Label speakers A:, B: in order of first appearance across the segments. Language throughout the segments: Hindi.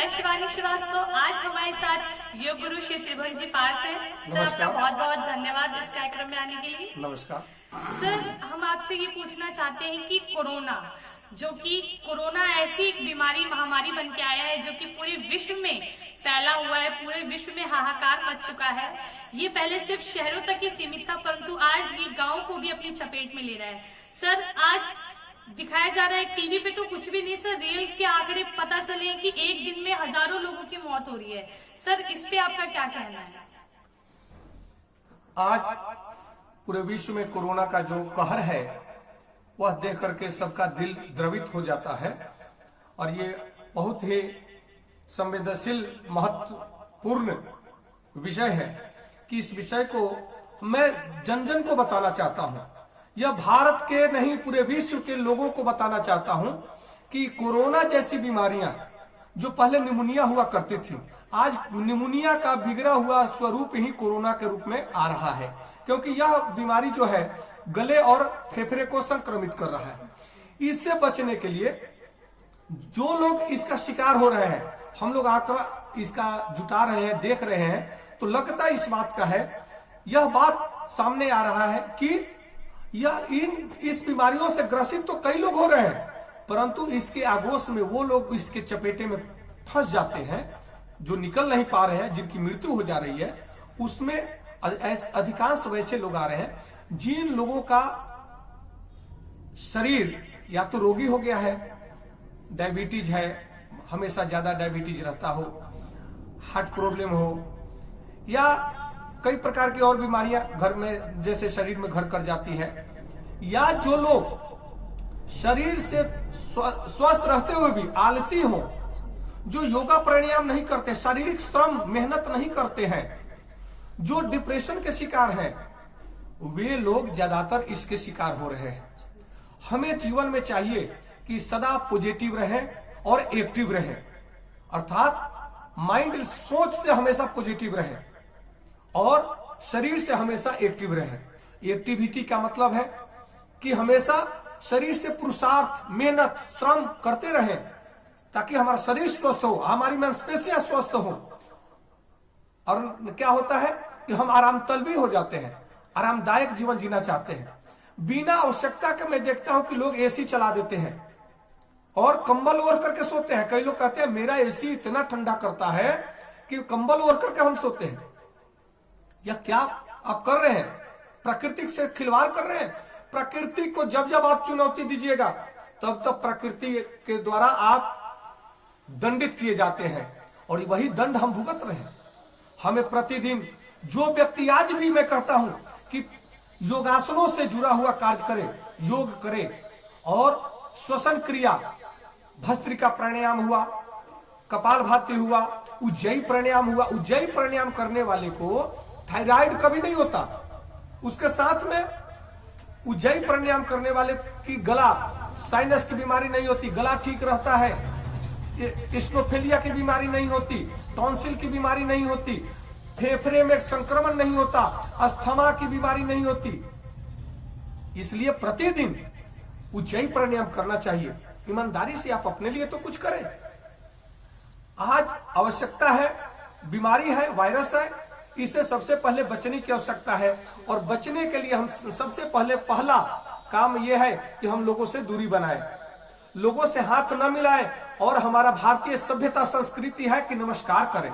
A: मैं शिवानी श्रीवास्तव। आज हमारे साथ योग गुरु श्री त्रिभुवन जी पार्थ हैं। सर आपका बहुत बहुत धन्यवाद इस कार्यक्रम में आने के लिए।
B: नमस्कार
A: सर, हम आपसे ये पूछना चाहते हैं कि कोरोना ऐसी एक बीमारी महामारी बन के आया है जो कि पूरे विश्व में फैला हुआ है, पूरे विश्व में हाहाकार मच चुका है। ये पहले सिर्फ शहरों तक ही सीमित था, परंतु आज ये गांव को भी अपनी चपेट में ले रहा है। सर, आज दिखाया जा रहा है टीवी पे तो कुछ भी नहीं सर, रियल के आंकड़े पता चले कि एक दिन में हजारों लोगों की मौत हो रही है। सर, इस पे आपका क्या कहना है?
B: आज पूरे विश्व में कोरोना का जो कहर है वह देख करके सबका दिल द्रवित हो जाता है और ये बहुत ही संवेदनशील महत्वपूर्ण विषय है कि इस विषय को मैं जन जन को बताना चाहता हूं। यह भारत के नहीं पूरे विश्व के लोगों को बताना चाहता हूं कि कोरोना जैसी बीमारियां जो पहले निमोनिया हुआ करती थी, आज निमोनिया का बिगड़ा हुआ स्वरूप ही कोरोना के रूप में आ रहा है, क्योंकि यह बीमारी जो है गले और फेफड़े को संक्रमित कर रहा है। इससे बचने के लिए जो लोग इसका शिकार हो रहे हैं, हम लोग आंकड़ा इसका जुटा रहे हैं, देख रहे हैं, तो लगता इस बात का है, यह बात सामने आ रहा है कि इस बीमारियों से ग्रसित तो कई लोग हो रहे हैं, परंतु इसके आगोश में वो लोग इसके चपेटे में फंस जाते हैं जो निकल नहीं पा रहे हैं, जिनकी मृत्यु हो जा रही है। उसमें अधिकांश वैसे लोग आ रहे हैं जिन लोगों का शरीर या तो रोगी हो गया है, डायबिटीज है, हमेशा ज्यादा डायबिटीज रहता हो, हार्ट प्रॉब्लम हो, या कई प्रकार की और बीमारियां घर में जैसे शरीर में घर कर जाती है, या जो लोग शरीर से स्वस्थ रहते हुए भी आलसी हो, जो योगा प्राणायाम नहीं करते, शारीरिक श्रम मेहनत नहीं करते हैं, जो डिप्रेशन के शिकार हैं, वे लोग ज्यादातर इसके शिकार हो रहे हैं। हमें जीवन में चाहिए कि सदा पॉजिटिव रहें और एक्टिव रहें, अर्थात माइंड सोच से हमेशा पॉजिटिव रहें और शरीर से हमेशा एक्टिव रहें। एक्टिविटी का मतलब है कि हमेशा शरीर से पुरुषार्थ, मेहनत, श्रम करते रहें ताकि हमारा शरीर स्वस्थ हो, हमारी मांसपेशियां स्वस्थ हो। और क्या होता है कि हम आराम तलबी हो जाते हैं, आरामदायक जीवन जीना चाहते हैं। बिना आवश्यकता के मैं देखता हूं कि लोग एसी चला देते हैं और कंबल ओढ़ करके सोते हैं। कई लोग कहते हैं मेरा एसी इतना ठंडा करता है कि कंबल ओढ़ करके हम सोते हैं। यह क्या आप कर रहे हैं? प्रकृति से खिलवाड़ कर रहे हैं। प्रकृति को जब जब आप चुनौती दीजिएगा तब तब प्रकृति के द्वारा आप दंडित किए जाते हैं और वही दंड हम भुगत रहे हैं। हमें प्रतिदिन जो व्यक्ति, आज भी मैं कहता हूं कि योगासनों से जुड़ा हुआ कार्य करे, योग करे और श्वसन क्रिया, भस्त्रिका प्राणायाम हुआ, कपालभाति हुआ, उज्जयी प्राणायाम हुआ। उज्जयी प्राणायाम करने वाले को थायराइड कभी नहीं होता। उसके साथ में उज्जयी प्राणायाम करने वाले की गला, साइनस की बीमारी नहीं होती, गला ठीक रहता है, स्नोफेलिया की बीमारी नहीं होती, टॉन्सिल की बीमारी नहीं होती, फेफड़े में संक्रमण नहीं होता, अस्थमा की बीमारी नहीं होती। इसलिए प्रतिदिन उज्जयी प्राणायाम करना चाहिए। ईमानदारी से आप अपने लिए तो कुछ करें। आज आवश्यकता है, बीमारी है, वायरस है, इससे सबसे पहले बचने की आवश्यकता है और बचने के लिए हम सबसे पहला काम यह है कि हम लोगों से दूरी बनाएं, लोगों से हाथ न मिलाएं। और हमारा भारतीय सभ्यता संस्कृति है कि नमस्कार करें,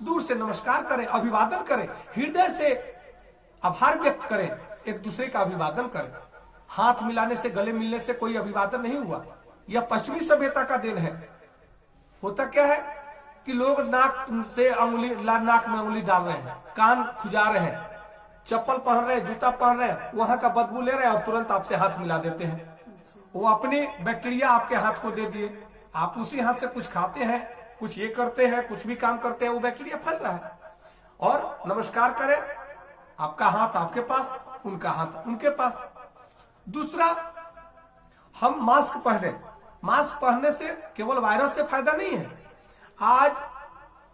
B: दूर से नमस्कार करें, अभिवादन करें, हृदय से आभार व्यक्त करें, एक दूसरे का अभिवादन करें। हाथ मिलाने से, गले मिलने से कोई अभिवादन नहीं हुआ। यह पश्चिमी सभ्यता का देन है। होता क्या है कि लोग नाक में अंगुली डाल रहे हैं, कान खुजा रहे हैं, चप्पल पहन रहे हैं, जूता पहन रहे हैं, वहां का बदबू ले रहे हैं और तुरंत आपसे हाथ मिला देते हैं। वो अपने बैक्टीरिया आपके हाथ को दे दिए, आप उसी हाथ से कुछ खाते हैं, कुछ ये करते हैं, कुछ भी काम करते हैं, वो बैक्टीरिया फैल रहा है। और नमस्कार करें, आपका हाथ आपके पास, उनका हाथ उनके पास। दूसरा, हम मास्क पहने। मास्क पहनने से केवल वायरस से फायदा नहीं है। आज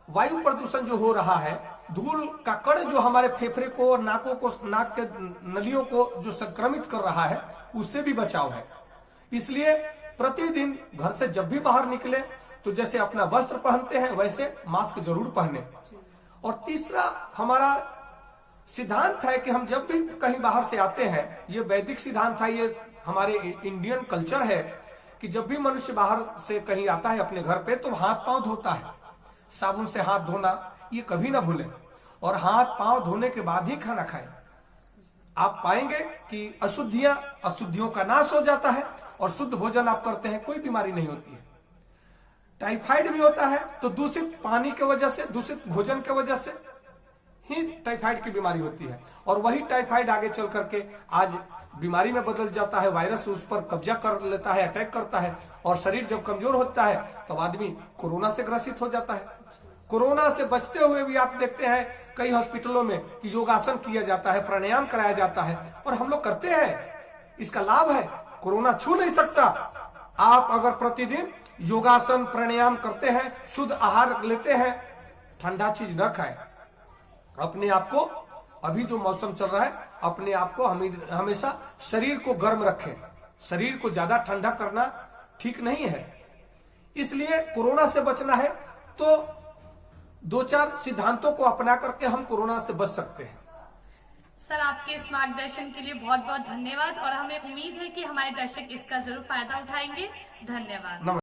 B: वायु प्रदूषण जो हो रहा है, धूल का कण जो हमारे फेफड़े को, नाक के नलियों को जो संक्रमित कर रहा है, उससे भी बचाव है। इसलिए प्रतिदिन घर से जब भी बाहर निकले तो जैसे अपना वस्त्र पहनते हैं वैसे मास्क जरूर पहने। और तीसरा हमारा सिद्धांत है कि हम जब भी कहीं बाहर से आते हैं, ये वैदिक सिद्धांत है, ये हमारे इंडियन कल्चर है कि जब भी मनुष्य बाहर से कहीं आता है अपने घर पे तो हाथ पांव धोता है, साबुन से हाथ धोना ये कभी ना भूलें, और हाथ पांव धोने के बाद ही खाना खाएं। आप पाएंगे कि अशुद्धियों का नाश हो जाता है और शुद्ध भोजन आप करते हैं, कोई बीमारी नहीं होती है। टाइफाइड भी होता है तो दूषित पानी की वजह से, दूषित भोजन की वजह से ही टाइफाइड की बीमारी होती है, और वही टाइफाइड आगे चल करके आज बीमारी में बदल जाता है, वायरस उस पर कब्जा कर लेता है, अटैक करता है, और शरीर जब कमजोर होता है तब आदमी कोरोना से ग्रसित हो जाता है। कोरोना से बचते हुए भी आप देखते हैं कई हॉस्पिटलों में कि योगासन किया जाता है, प्राणायाम कराया जाता है, और हम लोग करते हैं, इसका लाभ है। कोरोना छू नहीं सकता। आप अगर प्रतिदिन योगासन प्राणायाम करते हैं, शुद्ध आहार लेते हैं, ठंडा चीज न खाएं, अपने आप को, अभी जो मौसम चल रहा है, अपने आप को हमेशा शरीर को गर्म रखें। शरीर को ज्यादा ठंडा करना ठीक नहीं है। इसलिए कोरोना से बचना है तो 2-4 सिद्धांतों को अपना करके हम कोरोना से बच सकते हैं।
A: सर, आपके इस मार्गदर्शन के लिए बहुत बहुत धन्यवाद, और हमें उम्मीद है कि हमारे दर्शक इसका जरूर फायदा उठाएंगे। धन्यवाद।